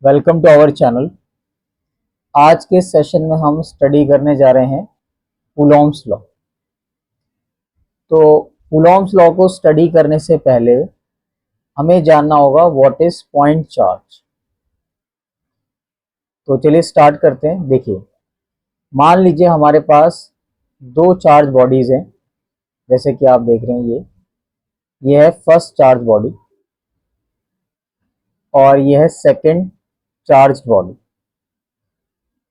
Welcome to our channel. आज के session में हम स्टडी करने जा रहे हैं कूलॉम्स लॉ। तो कूलॉम्स लॉ को स्टडी करने से पहले हमें जानना होगा व्हाट इज पॉइंट चार्ज। तो चलिए स्टार्ट करते हैं। देखिए, मान लीजिए हमारे पास दो चार्ज बॉडीज हैं, जैसे कि आप देख रहे हैं ये है फर्स्ट चार्ज बॉडी और ये है सेकंड चार्ज बॉडी।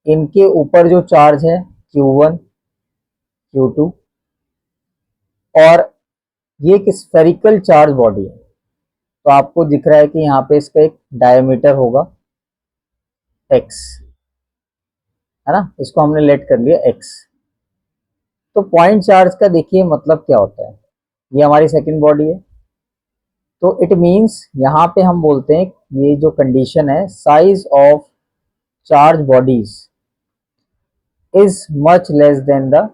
इनके ऊपर जो चार्ज है Q1 Q2 और ये एक स्फेरिकल चार्ज बॉडी है। तो आपको दिख रहा है कि यहाँ पे इसका एक डायमीटर होगा x, है ना। इसको हमने लेट कर लिया x। तो पॉइंट चार्ज का देखिए मतलब क्या होता है। ये हमारी सेकंड बॉडी है, तो इट मींस यहाँ पे हम बोलते हैं ये जो कंडीशन है, size of charge bodies is much less than the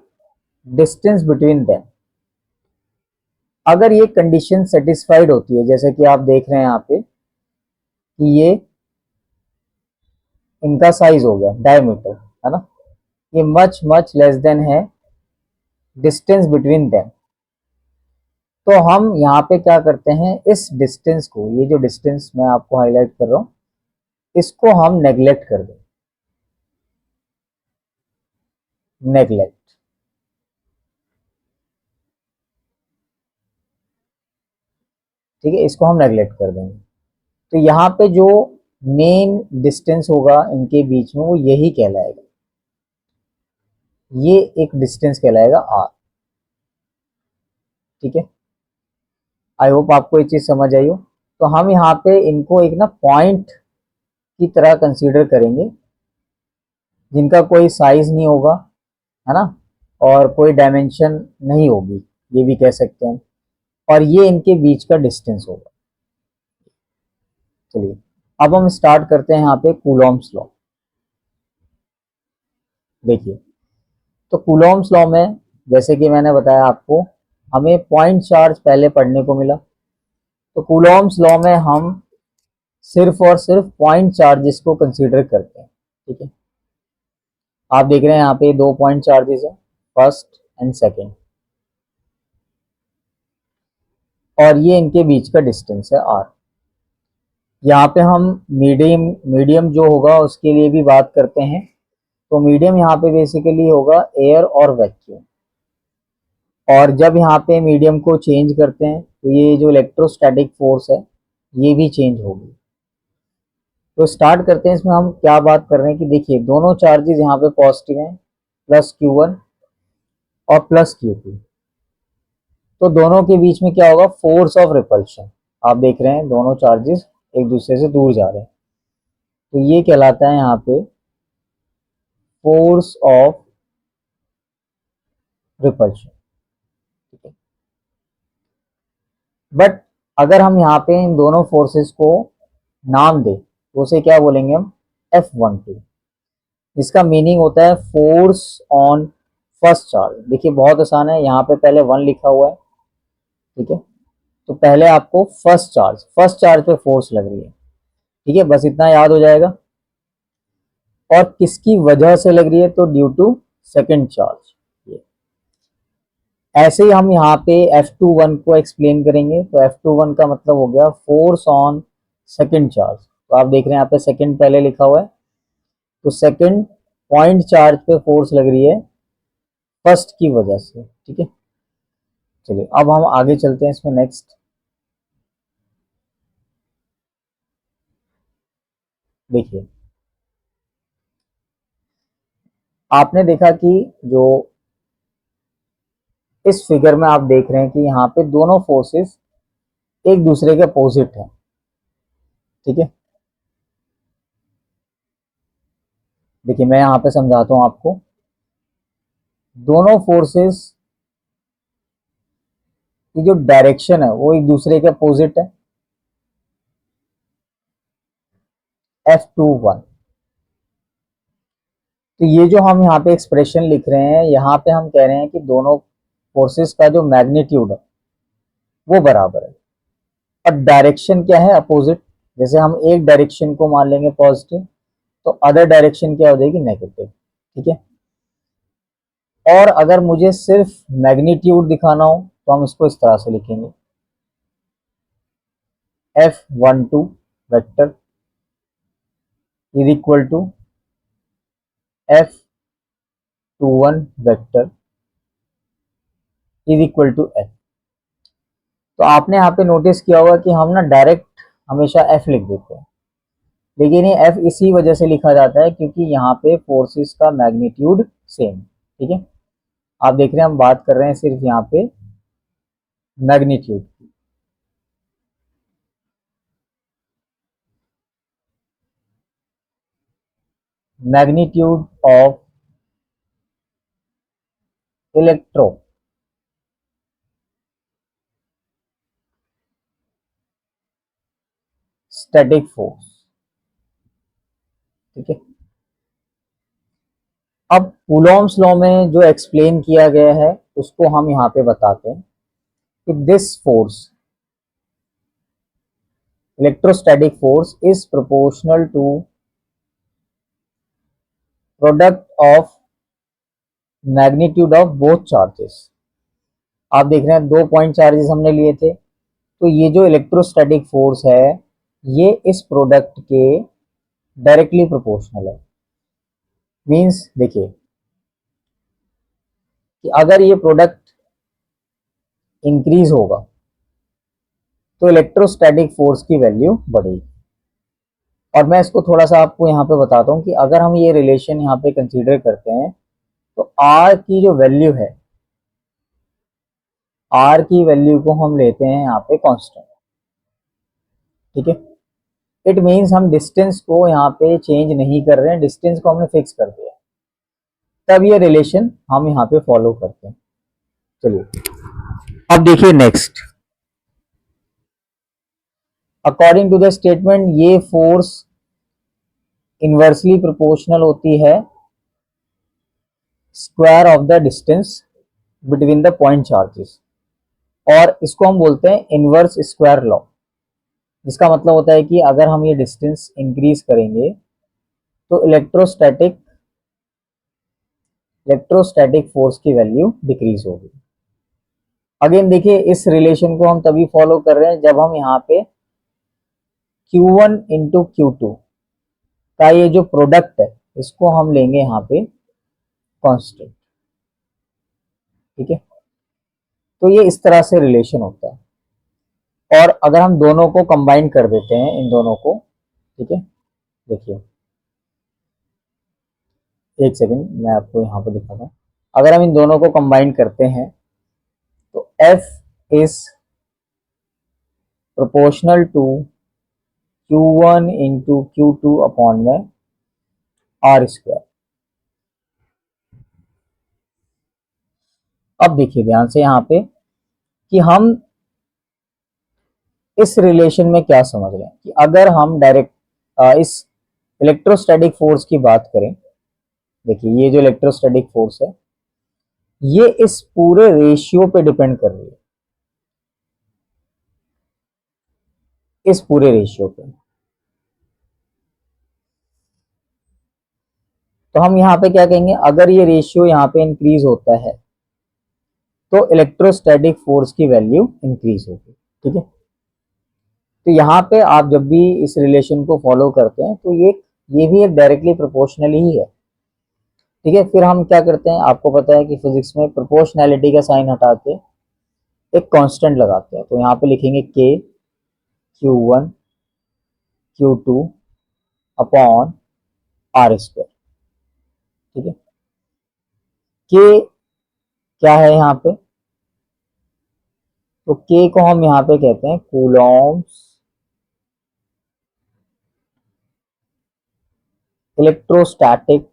distance between them. अगर ये कंडीशन सेटिस्फाइड होती है, जैसे कि आप देख रहे हैं यहाँ पे कि ये इनका साइज हो गया डायमीटर, है ना, ये मच मच लेस देन है डिस्टेंस बिटवीन देम। तो हम यहाँ पे क्या करते हैं, इस डिस्टेंस को, ये जो डिस्टेंस मैं आपको हाईलाइट कर रहा हूँ, इसको हम नेग्लेक्ट कर दें। नेग्लेक्ट, ठीक है, इसको हम नेग्लेक्ट कर देंगे। तो यहाँ पे जो मेन डिस्टेंस होगा इनके बीच में वो यही कहलाएगा, ये एक डिस्टेंस कहलाएगा r। ठीक है, आई होप आपको ये चीज समझ आई हो। तो हम यहाँ पे इनको एक ना पॉइंट की तरह कंसीडर करेंगे, जिनका कोई साइज नहीं होगा, है ना, और कोई डायमेंशन नहीं होगी, ये भी कह सकते हैं, और ये इनके बीच का डिस्टेंस होगा। चलिए अब हम स्टार्ट करते हैं यहाँ पे कूलॉम्स लॉ। देखिए, तो कूलॉम्स लॉ में जैसे कि मैंने बताया आपको, हमें पॉइंट चार्ज पहले पढ़ने को मिला। तो कूलॉम्स लॉ में हम सिर्फ और सिर्फ पॉइंट चार्जेस को कंसीडर करते हैं। ठीक है, आप देख रहे हैं यहाँ पे दो पॉइंट चार्जेस है, फर्स्ट एंड सेकेंड, और ये इनके बीच का डिस्टेंस है r। यहाँ पे हम मीडियम मीडियम जो होगा उसके लिए भी बात करते हैं। तो मीडियम यहाँ पे बेसिकली होगा एयर और वैक्यूम। और जब यहाँ पे मीडियम को चेंज करते हैं तो ये जो इलेक्ट्रोस्टैटिक फोर्स है ये भी चेंज होगी। तो स्टार्ट करते हैं, इसमें हम क्या बात कर रहे हैं कि देखिए दोनों चार्जेस यहाँ पे पॉजिटिव हैं, प्लस Q1 और प्लस Q2। तो दोनों के बीच में क्या होगा, फोर्स ऑफ रिपल्शन। आप देख रहे हैं दोनों चार्जेस एक दूसरे से दूर जा रहे हैं, तो ये कहलाता है यहाँ पे फोर्स ऑफ रिपल्शन। ठीक है, बट अगर हम यहाँ पे इन दोनों फोर्सेस को नाम दें तो उसे क्या बोलेंगे हम, F12। इसका मीनिंग होता है फोर्स ऑन फर्स्ट चार्ज। देखिए बहुत आसान है, यहाँ पे पहले 1 लिखा हुआ है, ठीक है, तो पहले आपको फर्स्ट चार्ज पे फोर्स लग रही है। ठीक है, बस इतना याद हो जाएगा। और किसकी वजह से लग रही है, तो ड्यू टू सेकंड चार्ज। ऐसे ही हम यहाँ पे F21 को एक्सप्लेन करेंगे। तो F21 का मतलब हो गया फोर्स ऑन सेकंड चार्ज। तो आप देख रहे हैं यहाँ पे सेकंड पहले लिखा हुआ है, तो सेकंड पॉइंट चार्ज पे फोर्स लग रही है फर्स्ट की वजह से। ठीक है, चलिए अब हम आगे चलते हैं इसमें नेक्स्ट। देखिए, आपने देखा कि जो इस फिगर में आप देख रहे हैं कि यहाँ पे दोनों फोर्सेस एक दूसरे के अपोजिट हैं। ठीक है, देखिए मैं यहाँ पे समझाता हूँ आपको। दोनों फोर्सेस की जो डायरेक्शन है वो एक दूसरे के अपोजिट है, F21। तो ये जो हम यहाँ पे एक्सप्रेशन लिख रहे हैं, यहाँ पे हम कह रहे हैं कि दोनों फोर्सेस का जो मैग्नीट्यूड है वो बराबर है, और डायरेक्शन क्या है, अपोजिट। जैसे हम एक डायरेक्शन को मान लेंगे पॉजिटिव, तो अदर डायरेक्शन क्या हो जाएगी, नेगेटिव। ठीक है। और अगर मुझे सिर्फ मैग्नीट्यूड दिखाना हो तो हम इसको इस तरह से लिखेंगे, F12 vector is equal to F21 vector is equal to F। तो आपने यहाँ पे नोटिस किया होगा कि हम ना डायरेक्ट हमेशा F लिख देते हैं, लेकिन ये F इसी वजह से लिखा जाता है क्योंकि यहाँ पे फोर्सेस का मैग्नीट्यूड सेम। ठीक है। आप देख रहे हैं हम बात कर रहे हैं सिर्फ यहाँ पे magnitude. Magnitude of electrostatic force. ठीक है। अब कूलॉम्स लॉ में जो एक्सप्लेन किया गया है उसको हम यहाँ पे बताते हैं कि this force, electrostatic force is proportional to product of magnitude of both charges. आप देख रहे हैं दो पॉइंट चार्जेस हमने लिए थे, तो ये जो इलेक्ट्रोस्टैटिक फोर्स है ये इस प्रोडक्ट के डायरेक्टली प्रोपोर्शनल है। मींस देखिए कि अगर ये प्रोडक्ट इंक्रीज होगा तो इलेक्ट्रोस्टैटिक फोर्स की वैल्यू बढ़ेगी। और मैं इसको थोड़ा सा आपको यहाँ पे बताता हूँ कि अगर हम ये रिलेशन यहाँ पे कंसीडर करते हैं तो आर की जो वैल्यू है, आर की वैल्यू को हम लेते हैं यहाँ पे कांस्टेंट। ठीक है। इट मीन्स हम डिस्टेंस को यहाँ पे चेंज नहीं कर रहे हैं, डिस्टेंस को हमने फिक्स कर दिया, तब ये रिलेशन हम यहाँ पे फॉलो करते हैं। चलिए अब देखिए next, according to the statement ये फोर्स इनवर्सली प्रोपोर्शनल होती है square of the distance between the point charges, और इसको हम बोलते हैं इनवर्स स्क्वायर लॉ, जिसका मतलब होता है कि अगर हम ये डिस्टेंस इंक्रीज करेंगे तो इलेक्ट्रोस्टैटिक फोर्स की वैल्यू डिक्रीज होगी। अगेन देखिए इस रिलेशन को हम तभी फॉलो कर रहे हैं जब हम यहाँ पे Q1 इंटू Q2 का ये जो प्रोडक्ट है इसको हम लेंगे यहाँ पे कांस्टेंट। ठीक है। तो ये इस तरह से रिलेशन होता है। और अगर हम दोनों को कंबाइन कर देते हैं, इन दोनों को, ठीक है, देखिए एक सेकंड मैं आपको यहाँ पे दिखाता हूँ। अगर हम इन दोनों को कंबाइन करते हैं तो F is proportional to Q1 into Q2 upon में आर स्क्वायर। अब देखिए ध्यान से यहाँ पे कि हम इस रिलेशन में क्या समझ रहे हैं कि अगर हम डायरेक्ट इस इलेक्ट्रोस्टैटिक फोर्स की बात करें, देखिए ये जो इलेक्ट्रोस्टैटिक फोर्स है ये इस पूरे रेशियो पे डिपेंड कर रही है, इस पूरे रेशियो पे। तो हम यहाँ पे क्या कहेंगे, अगर ये रेशियो यहाँ पे इंक्रीज होता है तो इलेक्ट्रोस्टैटिक फोर्स की वैल्यू इंक्रीज होगी। ठीक है। तो यहाँ पे आप जब भी इस रिलेशन को फॉलो करते हैं तो ये भी एक डायरेक्टली प्रोपोर्शनल ही है। ठीक है। फिर हम क्या करते हैं, आपको पता है कि फिजिक्स में प्रोपोर्शनैलिटी का साइन हटा के एक कांस्टेंट लगाते हैं, तो यहाँ पे लिखेंगे के Q1 Q2 upon are square. ठीक है। के क्या है यहाँ पे, तो के को हम यहाँ पे कहते हैं कूलॉम्स इलेक्ट्रोस्टैटिक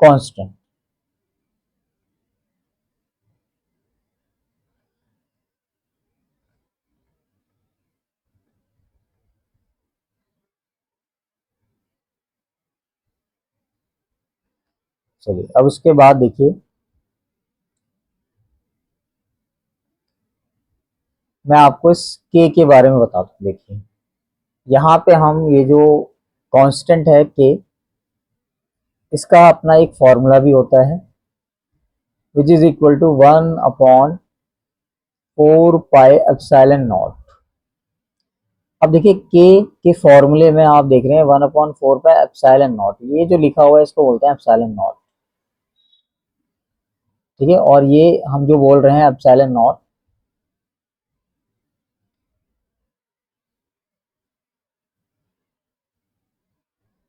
कांस्टेंट। चलिए अब उसके बाद देखिए मैं आपको इस के बारे में बताता हूँ। देखिए यहाँ पे हम ये जो कांस्टेंट है के, इसका अपना एक फॉर्मूला भी होता है which is equal to 1/4 pi epsilon naught. अब देखिए के फॉर्मूले में आप देख रहे हैं 1/4 पाई एप्सिलॉन नॉट, ये जो लिखा हुआ है इसको बोलते हैं एप्सिलॉन नॉट। ठीक है, और ये हम जो बोल रहे हैं एप्सिलॉन नॉट,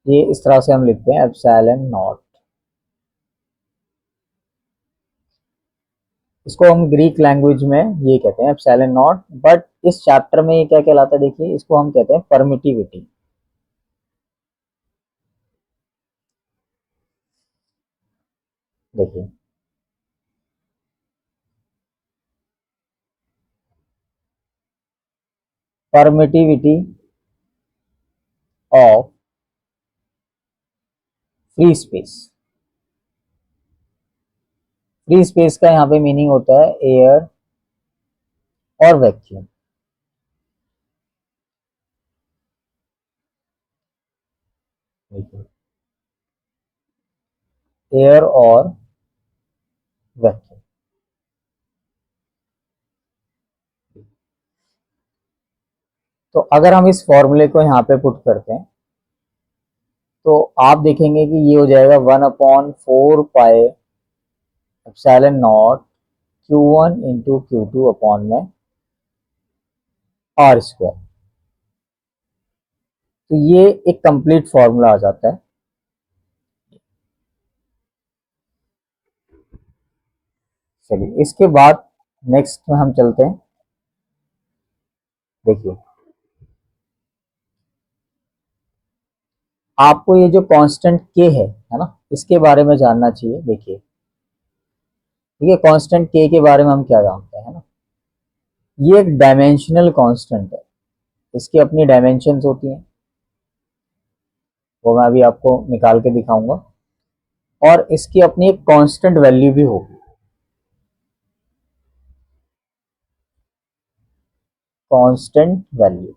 ये इस तरह से हम लिखते हैं एप्सिलॉन नॉट। इसको हम ग्रीक लैंग्वेज में ये कहते हैं एप्सिलॉन नॉट, बट इस चैप्टर में ये क्या कहलाता है, देखिए इसको हम कहते हैं परमिटिविटी। देखिए permittivity of free space. Free space का यहाँ पे मीनिंग होता है एयर और वैक्यूम। देखिए एयर और वैक्यूम। तो अगर हम इस फॉर्मूले को यहाँ पे पुट करते हैं तो आप देखेंगे कि ये हो जाएगा 1/4 pi epsilon not Q1 × Q2 में R²। तो ये एक कंप्लीट फॉर्मूला आ जाता है। चलिए इसके बाद नेक्स्ट में हम चलते हैं। देखिए आपको ये जो कांस्टेंट के है ना, इसके बारे में जानना चाहिए। देखिए ठीक है, कांस्टेंट के बारे में हम क्या जानते हैं, है ना, ये एक डायमेंशनल कांस्टेंट है। इसकी अपनी डायमेंशंस होती हैं, वो मैं अभी आपको निकाल के दिखाऊंगा, और इसकी अपनी एक कांस्टेंट वैल्यू भी होगी। कांस्टेंट वैल्यू,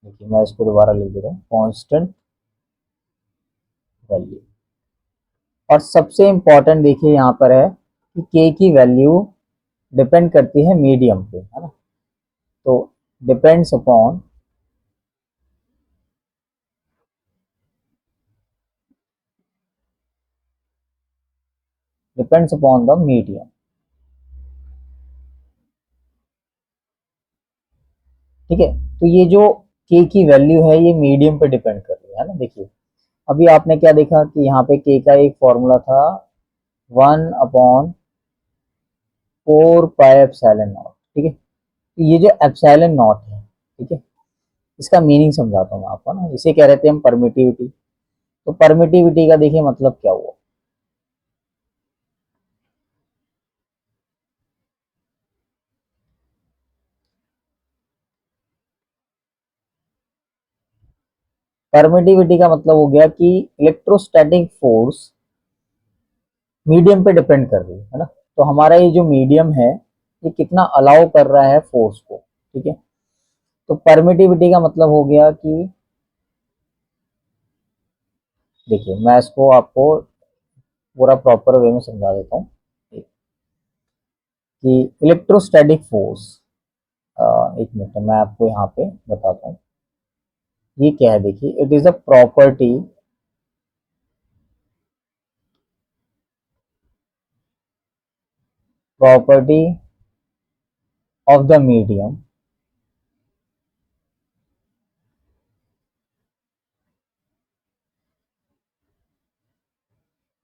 देखिए मैं इसको दोबारा लिख दे रहा हूँ, कांस्टेंट वैल्यू। और सबसे इंपॉर्टेंट देखिए यहाँ पर है कि के की वैल्यू डिपेंड करती है मीडियम पे, है ना। तो डिपेंड्स अपॉन द मीडियम। ठीक है, तो ये जो के की वैल्यू है ये मीडियम पे डिपेंड कर रही है ना। देखिए अभी आपने क्या देखा कि यहाँ पे के का एक फॉर्मूला था 1/4 पाई एप्सिलॉन नॉट। ठीक है, तो ये जो एप्सिलॉन नॉट है, ठीक है, इसका मीनिंग समझाता हूँ मैं आपको ना। इसे कह रहे थे हम परमिटिविटी। तो परमिटिविटी का देखिए मतलब क्या हुआ। परमिटिविटी का मतलब हो गया कि इलेक्ट्रोस्टैटिक फोर्स मीडियम पे डिपेंड कर रही है ना। तो हमारा ये जो मीडियम है ये कितना अलाउ कर रहा है फोर्स को। ठीक है, तो परमिटिविटी का मतलब हो गया कि देखिए मैं इसको आपको पूरा प्रॉपर वे में समझा देता हूँ कि इलेक्ट्रोस्टैटिक फोर्स, एक मिनट मैं आपको यहाँ पे बताता हूँ ये क्या है। देखिए it is a property of the medium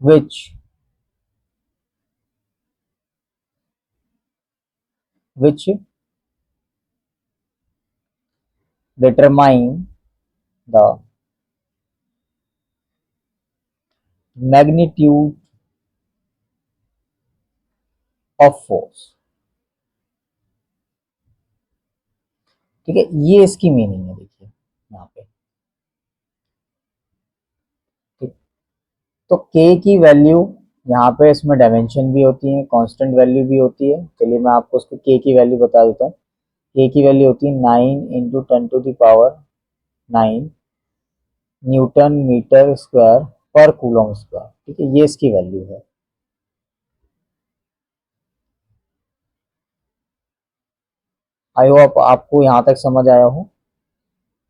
which which determine the magnitude of force। ठीक है, ये इसकी मीनिंग है। देखिए यहाँ पे तो k की वैल्यू यहाँ पे इसमें डायमेंशन भी होती है, कांस्टेंट वैल्यू भी होती है। चलिए मैं आपको उसकी k की वैल्यू बता देता हूँ। k की वैल्यू होती है 9 इंटू 10⁻⁹ न्यूटन मीटर स्क्वायर पर कूलम स्क्वायर। ठीक है, ये इसकी वैल्यू है। आई होप आपको यहाँ तक समझ आया हो।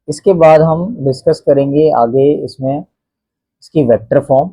इसके बाद हम डिस्कस करेंगे आगे इसमें इसकी वेक्टर फॉर्म।